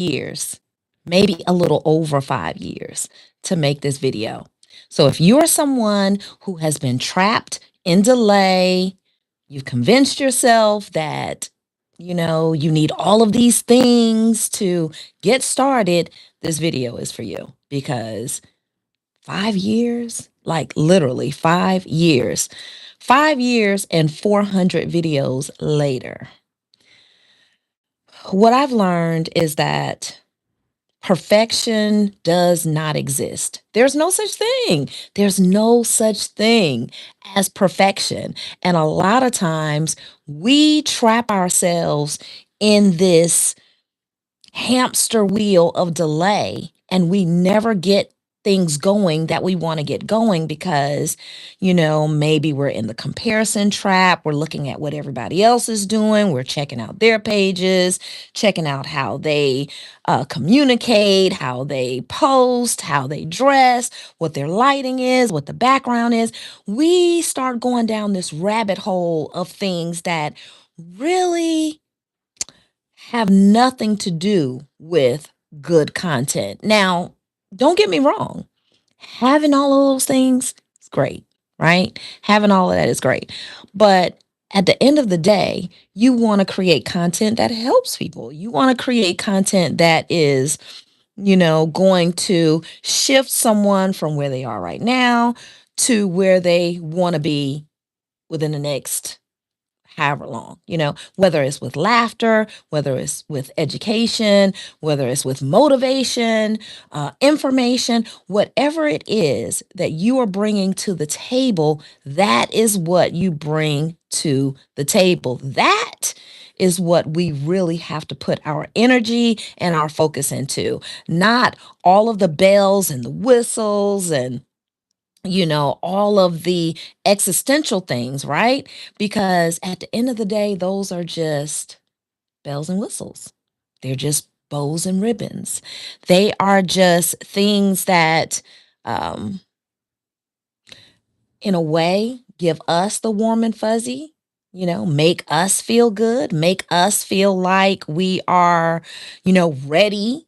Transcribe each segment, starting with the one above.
years, maybe a little over 5 years to make this video. So if you're someone who has been trapped in delay, you've convinced yourself that, you need all of these things to get started, this video is for you because 5 years, like literally 5 years, 5 years and 400 videos later. What I've learned is that perfection does not exist. There's no such thing. There's no such thing as perfection. And a lot of times we trap ourselves in this hamster wheel of delay and we never get things going that we want to get going because maybe we're in the comparison trap. We're looking at what everybody else is doing. We're checking out their pages, checking out how they communicate, how they post, how they dress, what their lighting is, what the background is. We start going down this rabbit hole of things that really have nothing to do with good content. Now, don't get me wrong. Having all of those things is great, right? Having all of that is great. But at the end of the day, you want to create content that helps people. You want to create content that is, going to shift someone from where they are right now to where they want to be within the next however long, whether it's with laughter, whether it's with education, whether it's with motivation, information, whatever it is that you are bringing to the table, that is what you bring to the table. That is what we really have to put our energy and our focus into, not all of the bells and the whistles and all of the existential things, right? Because at the end of the day, those are just bells and whistles. They're just bows and ribbons. They are just things that, um, in a way, give us the warm and fuzzy, make us feel good, make us feel like we are, ready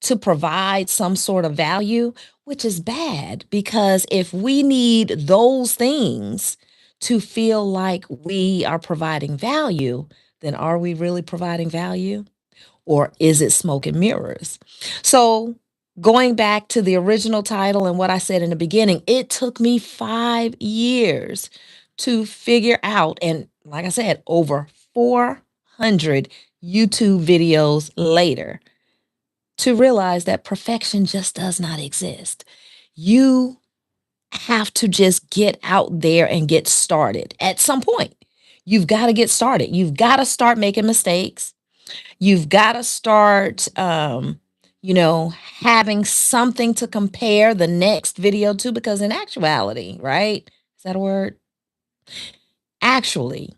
to provide some sort of value, which is bad because if we need those things to feel like we are providing value, then are we really providing value? Or is it smoke and mirrors? So, going back to the original title and what I said in the beginning, it took me 5 years to figure out, and like I said, over 400 YouTube videos later to realize that perfection just does not exist. You have to just get out there and get started at some point. You've got to get started. You've got to start making mistakes. You've got to start, having something to compare the next video to, because in actuality, right? Is that a word? Actually,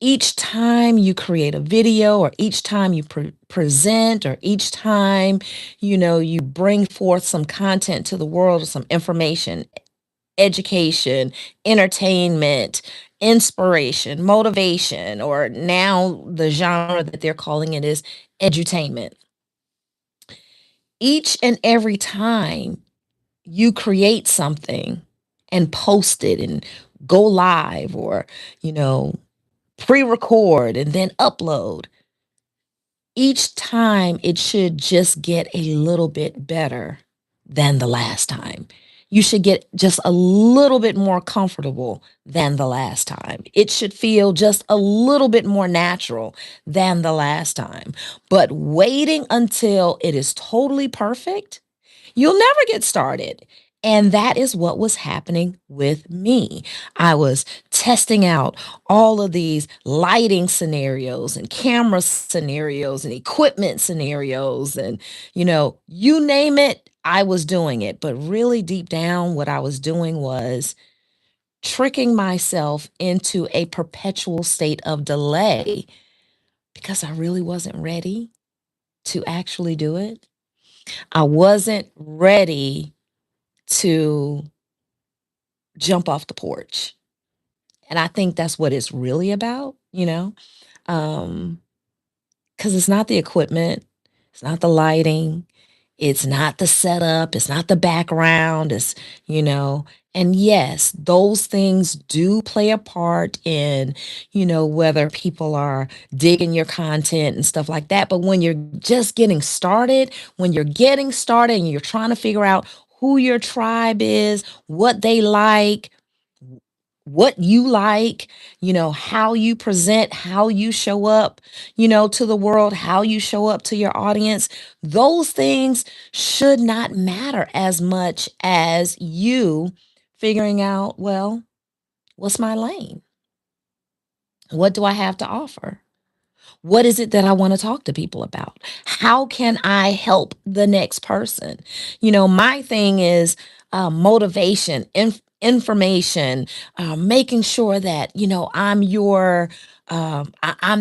each time you create a video or each time you present or each time you bring forth some content to the world or some information, education, entertainment, inspiration, motivation, or now the genre that they're calling it is edutainment. Each and every time you create something and post it and go live or you know pre-record and then upload, each time it should just get a little bit better than the last time. You should get just a little bit more comfortable than the last time. It should feel just a little bit more natural than the last time. But waiting until it is totally perfect, you'll never get started. And that is what was happening with me. I was testing out all of these lighting scenarios and camera scenarios and equipment scenarios and you name it, I was doing it. But really deep down what I was doing was tricking myself into a perpetual state of delay because I really wasn't ready to actually do it. I wasn't ready to jump off the porch. And I think that's what it's really about. Um, 'Cause it's not the equipment, it's not the lighting, it's not the setup, it's not the background, it's, you know and yes, those things do play a part in, whether people are digging your content and stuff like that, but when you're just getting started, when you're getting started and you're trying to figure out who your tribe is, what they like, what you like, how you present, how you show up, to the world, how you show up to your audience, those things should not matter as much as you figuring out, well, what's my lane? What do I have to offer? What is it that I want to talk to people about? How can I help the next person? My thing is motivation, information, making sure that I'm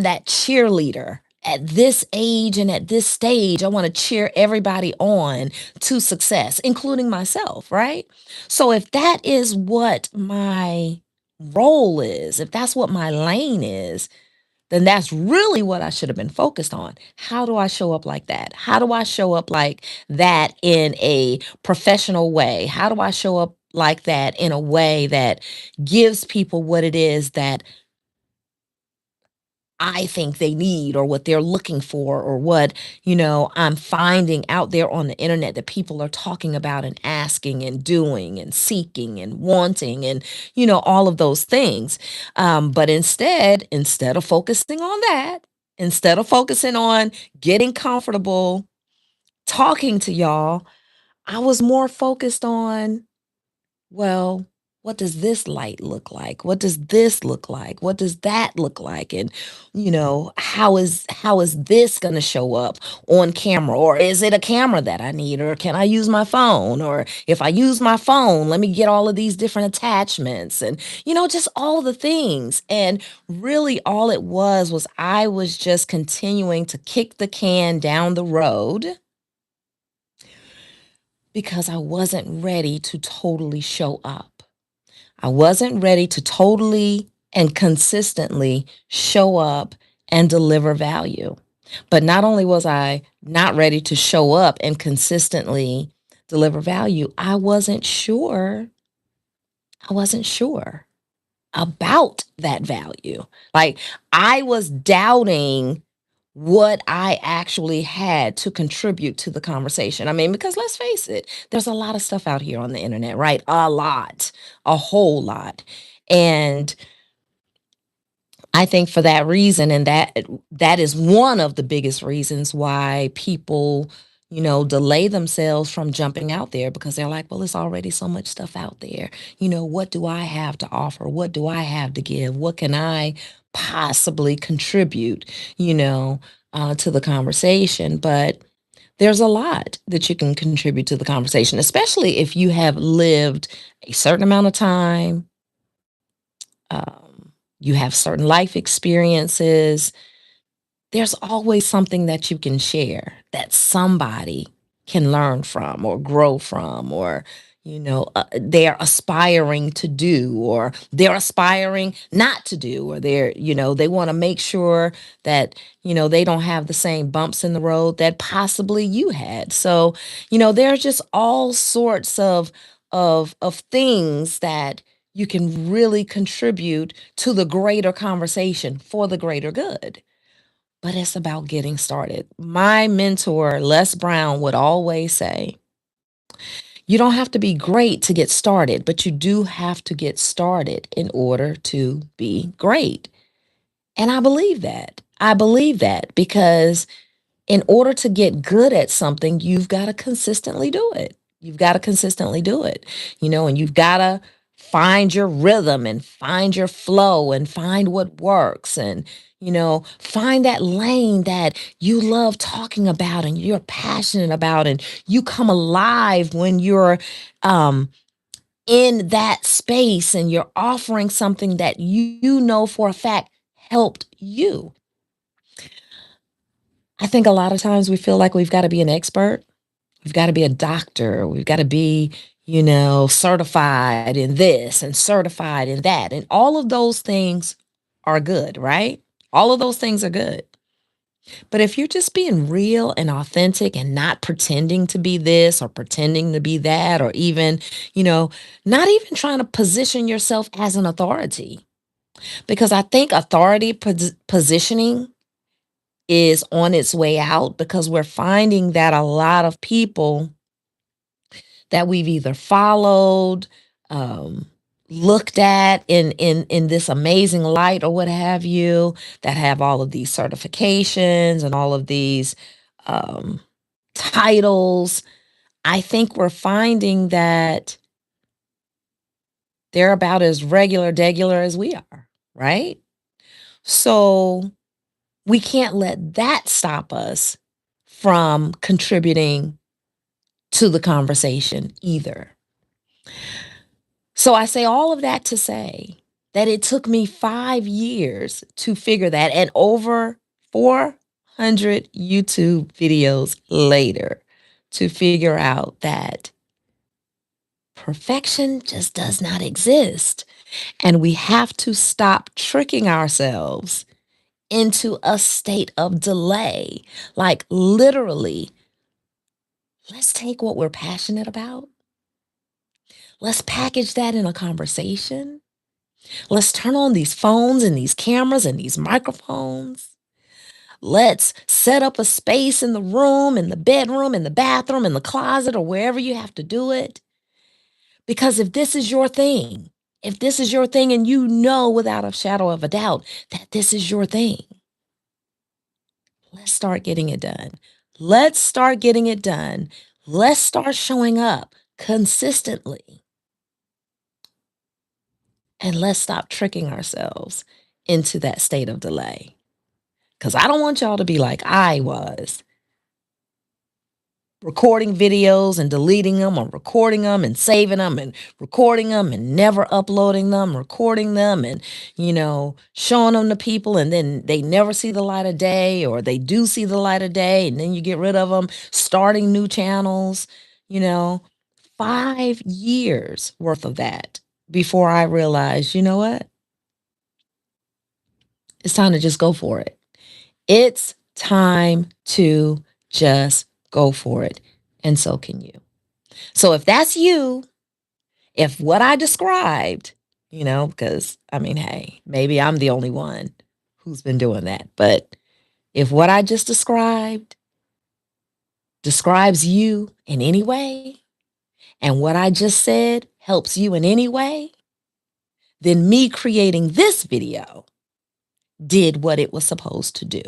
that cheerleader. At this age and at this stage, I want to cheer everybody on to success, including myself, right? So, if that is what my role is, if that's what my lane is, then that's really what I should have been focused on. How do I show up like that? How do I show up like that in a professional way? How do I show up like that in a way that gives people what it is that I think they need or what they're looking for or what, I'm finding out there on the internet that people are talking about and asking and doing and seeking and wanting and, all of those things. But instead of focusing on that, instead of focusing on getting comfortable talking to y'all, I was more focused on, well, what does this light look like? What does this look like? What does that look like? And how is this going to show up on camera? Or is it a camera that I need? Or can I use my phone? Or if I use my phone, let me get all of these different attachments and just all the things. And really all it was I was just continuing to kick the can down the road because I wasn't ready to totally show up. I wasn't ready to totally and consistently show up and deliver value. But not only was I not ready to show up and consistently deliver value, I wasn't sure about that value. Like I was doubting what I actually had to contribute to the conversation. I mean, because let's face it, there's a lot of stuff out here on the internet, right? A lot, a whole lot. And I think for that reason, and that is one of the biggest reasons why people, delay themselves from jumping out there because they're like, well, there's already so much stuff out there. What do I have to offer? What do I have to give? What can I possibly contribute, to the conversation? But there's a lot that you can contribute to the conversation, especially if you have lived a certain amount of time. You have certain life experiences. There's always something that you can share that somebody can learn from or grow from, or, they're aspiring to do, or they're aspiring not to do, or they want to make sure that, they don't have the same bumps in the road that possibly you had. So, there's just all sorts of things that you can really contribute to the greater conversation for the greater good. But it's about getting started. My mentor, Les Brown, would always say, you don't have to be great to get started, but you do have to get started in order to be great. And I believe that. I believe that because in order to get good at something, you've got to consistently do it. You've got to consistently do it, and you've got to find your rhythm and find your flow and find what works and, find that lane that you love talking about and you're passionate about and you come alive when you're in that space and you're offering something that you know for a fact helped you. I think a lot of times we feel like we've got to be an expert. We've got to be a doctor. We've got to be, certified in this and certified in that. And all of those things are good, right? All of those things are good. But if you're just being real and authentic and not pretending to be this or pretending to be that, or even, you know, not even trying to position yourself as an authority, because I think authority positioning is on its way out because we're finding that a lot of people that we've either followed, um, looked at in this amazing light or what have you, that have all of these certifications and all of these um, titles. I think we're finding that they're about as regular degular as we are, right? So we can't let that stop us from contributing to the conversation either. So I say all of that to say that it took me 5 years to figure that, and over 400 YouTube videos later to figure out that perfection just does not exist. And we have to stop tricking ourselves into a state of delay. Like, literally, let's take what we're passionate about. Let's package that in a conversation. Let's turn on these phones and these cameras and these microphones. Let's set up a space in the room, in the bedroom, in the bathroom, in the closet, or wherever you have to do it. Because if this is your thing, if this is your thing and you know without a shadow of a doubt that this is your thing, let's start getting it done. Let's start getting it done. Let's start showing up consistently. And let's stop tricking ourselves into that state of delay. Because I don't want y'all to be like I was, recording videos and deleting them, or recording them and saving them, and recording them and never uploading them, recording them and, showing them to people, and then they never see the light of day, or they do see the light of day and then you get rid of them, starting new channels, you know, 5 years worth of that before I realized, you know what? It's time to just go for it. It's time to just go for it. And so can you. So if that's you, if what I described, because I mean, hey, maybe I'm the only one who's been doing that. But if what I just described describes you in any way, and what I just said helps you in any way, then me creating this video did what it was supposed to do.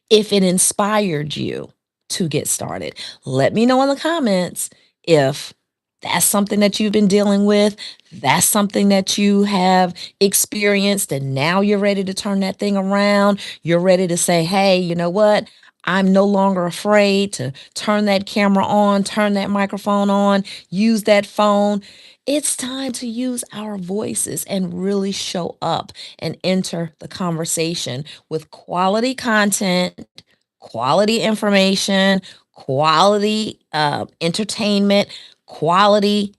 If it inspired you to get started, let me know in the comments if that's something that you've been dealing with, that's something that you have experienced, and now you're ready to turn that thing around. You're ready to say, hey, you know what? I'm no longer afraid to turn that camera on, turn that microphone on, use that phone. It's time to use our voices and really show up and enter the conversation with quality content, quality information, quality entertainment, quality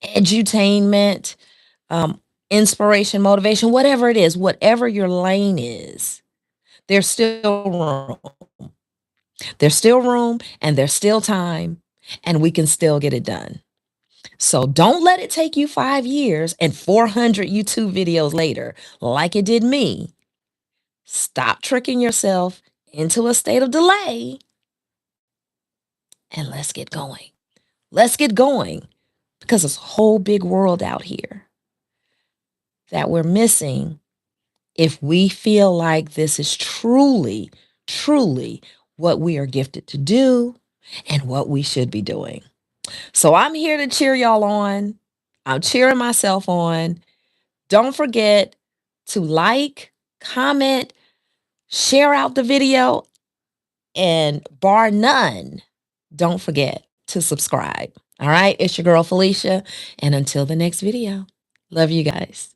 edutainment, um, inspiration, motivation, whatever it is, whatever your lane is, there's still room. There's still room and there's still time, and we can still get it done. So don't let it take you 5 years and 400 YouTube videos later, like it did me. Stop tricking yourself into a state of delay and let's get going. Let's get going, because there's a whole big world out here that we're missing if we feel like this is truly, truly what we are gifted to do and what we should be doing. So I'm here to cheer y'all on. I'm cheering myself on. Don't forget to like, comment, share out the video, and bar none, don't forget to subscribe. All right, it's your girl Felicia, and until the next video, love you guys.